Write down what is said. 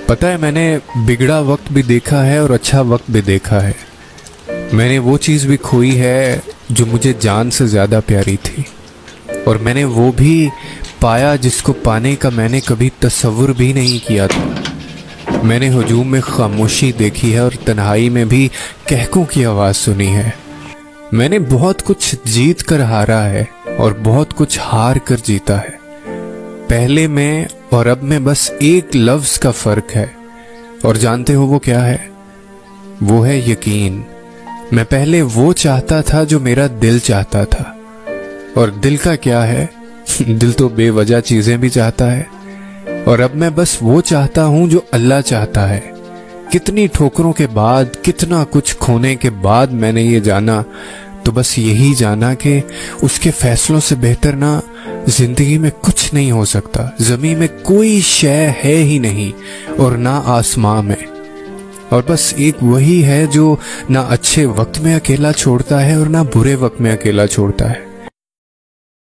पता है, मैंने बिगड़ा वक्त भी देखा है और अच्छा वक्त भी देखा है। मैंने वो चीज़ भी खोई है जो मुझे जान से ज़्यादा प्यारी थी, और मैंने वो भी पाया जिसको पाने का मैंने कभी तसव्वुर भी नहीं किया था। मैंने हुजूम में खामोशी देखी है और तन्हाई में भी कहकों की आवाज़ सुनी है। मैंने बहुत कुछ जीत कर हारा है और बहुत कुछ हार कर जीता है। पहले में और अब में बस एक लफ्ज़ का फ़र्क है, और जानते हो वो क्या है? वो है यकीन। मैं पहले वो चाहता था जो मेरा दिल चाहता था, और दिल का क्या है? दिल तो बेवजह चीज़ें भी चाहता है। और अब मैं बस वो चाहता हूँ जो अल्लाह चाहता है। कितनी ठोकरों के बाद, कितना कुछ खोने के बाद मैंने ये जाना, तो बस यही जाना कि उसके फैसलों से बेहतर ना जिंदगी में कुछ नहीं हो सकता। ज़मीन में कोई शय है ही नहीं, और ना आसमां में। और बस एक वही है जो ना अच्छे वक्त में अकेला छोड़ता है और ना बुरे वक्त में अकेला छोड़ता है।